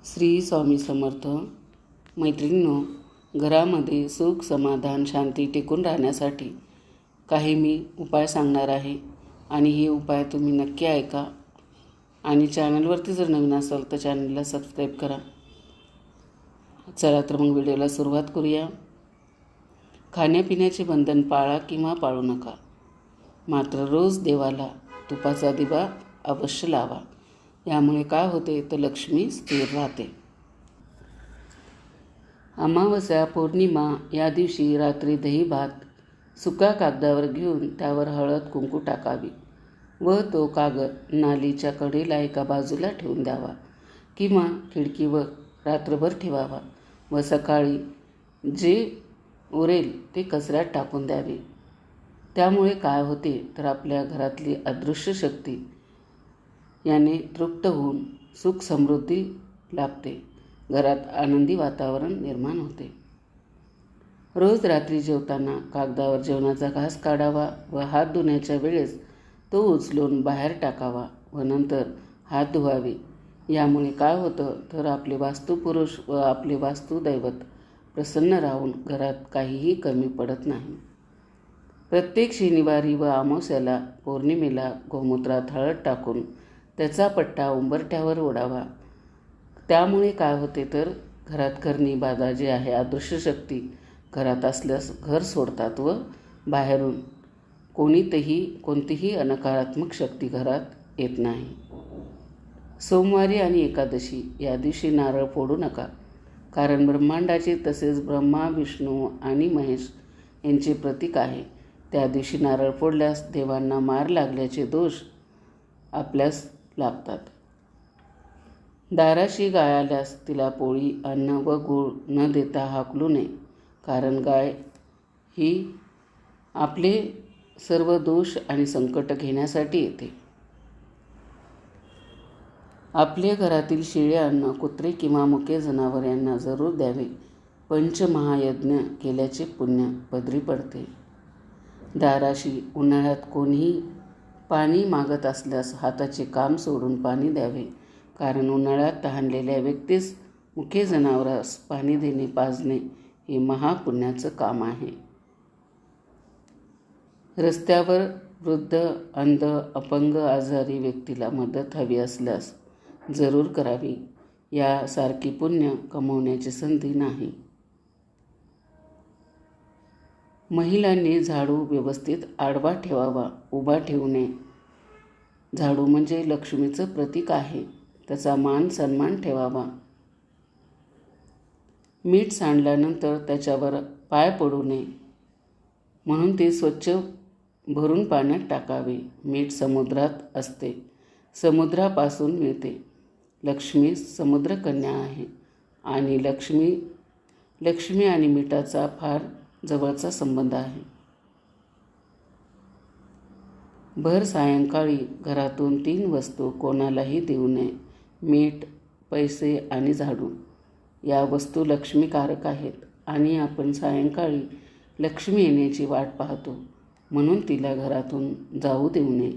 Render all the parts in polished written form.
श्री स्वामी समर्थ. मैत्रिणींनो, घरामध्ये सुख, समाधान, शांती टिकून राहण्यासाठी काही मी उपाय सांगणार आहे आणि हे उपाय तुम्ही नक्की ऐका. आणि चॅनलवरती जर नवीन असाल तर चॅनलला सबस्क्राईब करा. चला तर मग व्हिडिओला सुरुवात करूया. खाण्यापिण्याचे बंधन पाळा किंवा पाळू नका, मात्र रोज देवाला तुपाचा दिवा अवश्य लावा. यामुळे काय होते तर लक्ष्मी स्थिर राहते. अमावस्या, पौर्णिमा या दिवशी रात्री दही भात सुका कागदावर घेऊन त्यावर हळद कुंकू टाकावी व तो कागद नालीच्या कडेला एका बाजूला ठेवून द्यावा किंवा खिडकीवर रात्रभर ठेवावा व सकाळी जे उरेल ते कचऱ्यात टाकून द्यावे. त्यामुळे काय होते तर आपल्या घरातली अदृश्य शक्ती याने तृप्त होऊन सुख समृद्धी लाभते. घरात आनंदी वातावरण निर्माण होते. रोज रात्री जेवताना कागदावर जेवणाचा घास काढावा व हात धुण्याच्या वेळेस तो उचलून बाहेर टाकावा व नंतर हात धुवावे. यामुळे काय होतं तर आपले वास्तुपुरुष व आपले वास्तुदैवत प्रसन्न राहून घरात काहीही कमी पडत नाही. प्रत्येक शनिवारी व अमावस्याला, पौर्णिमेला गोमूत्रात हळद टाकून त्याचा पट्टा उंबरठ्यावर ओढावा. त्यामुळे काय होते तर घरात करणी बाधा जे आहे, अदृश्य शक्ती घरात असल्यास घर सोडतात व बाहेरून कोणतीही नकारात्मक शक्ती घरात येत नाही. सोमवारी आणि एकादशी या दिवशी नारळ फोडू नका, कारण ब्रह्मांडाचे तसेच ब्रह्मा, विष्णू आणि महेश यांचे प्रतीक आहे. त्या दिवशी नारळ फोडल्यास देवांना मार लागल्याचे दोष आपल्यास लागतात. दाराशी गाय आल्यास तिला पोळी, अन्न व गूळ न देता हाकलू नये, कारण गाय ही आपले सर्व दोष आणि संकट घेण्यासाठी येते. आपल्या घरातील शिळे अन्न कुत्रे किंवा मुके जनावर यांना जरूर द्यावे. पंचमहायज्ञ केल्याचे पुण्य पदरी पडते. दाराशी उन्हाळ्यात कोणीही पाणी मागत असल्यास हाताचे काम सोडून पाणी द्यावे, कारण उन्हाळ्यात तहानलेल्या व्यक्तीस मुके जनावरास पाणी देणे, पाजणे हे महापुण्याचं काम आहे. रस्त्यावर वृद्ध, अंध, अपंग, आजारी व्यक्तीला मदत हवी असल्यास जरूर करावी. यासारखी पुण्य कमवण्याची संधी नाही. महिलांनी झाडू व्यवस्थित आडवा ठेवावा, उभा ठेवू नये. झाडू म्हणजे लक्ष्मीचं प्रतीक आहे, त्याचा मान सन्मान ठेवावा. मीठ सांडल्यानंतर त्याच्यावर पाय पडू नये, म्हणून ते स्वच्छ भरून पाण्यात टाकावे. मीठ समुद्रात असते, समुद्रापासून मिळते. लक्ष्मी समुद्रकन्या आहे आणि लक्ष्मी आणि मीठाचा फार जवळचा संबंध आहे. भर सायंकाळी घरातून 3 वस्तू कोणालाही देऊ नये: मीठ, पैसे आणि झाडू. या वस्तू लक्ष्मीकारक आहेत आणि आपण सायंकाळी लक्ष्मी येण्याची वाट पाहतो, म्हणून तिला घरातून जाऊ देऊ नये.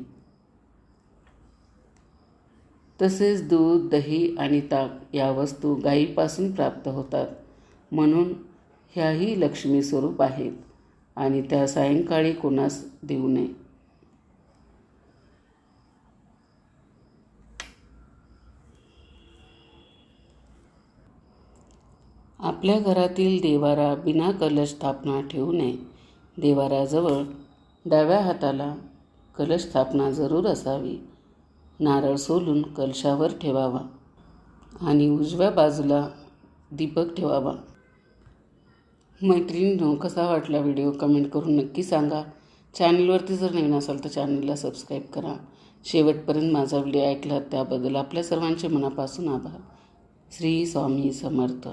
तसेच दूध, दही आणि ताक या वस्तू गायीपासून प्राप्त होतात, म्हणून ह्याही लक्ष्मी स्वरूप आहेत आणि त्या सायंकाळी कोणास देऊ नये. आपल्या घरातील देवारा बिना कलश स्थापना ठेवू नये. देवाऱ्याजवळ डाव्या हाताला कलश स्थापना जरूर असावी. नारळ सोलून कलशावर ठेवावा आणि उजव्या बाजूला दीपक ठेवावा. मैत्रिणींनो, कसा वाटला व्हिडिओ कमेंट करून नक्की सांगा. चॅनलवरती जर नवीन असाल तर चॅनलला सबस्क्राईब करा. शेवटपर्यंत माझा व्हिडिओ ऐकला त्याबद्दल आपल्या सर्वांचे मनापासून आभार. श्री स्वामी समर्थ.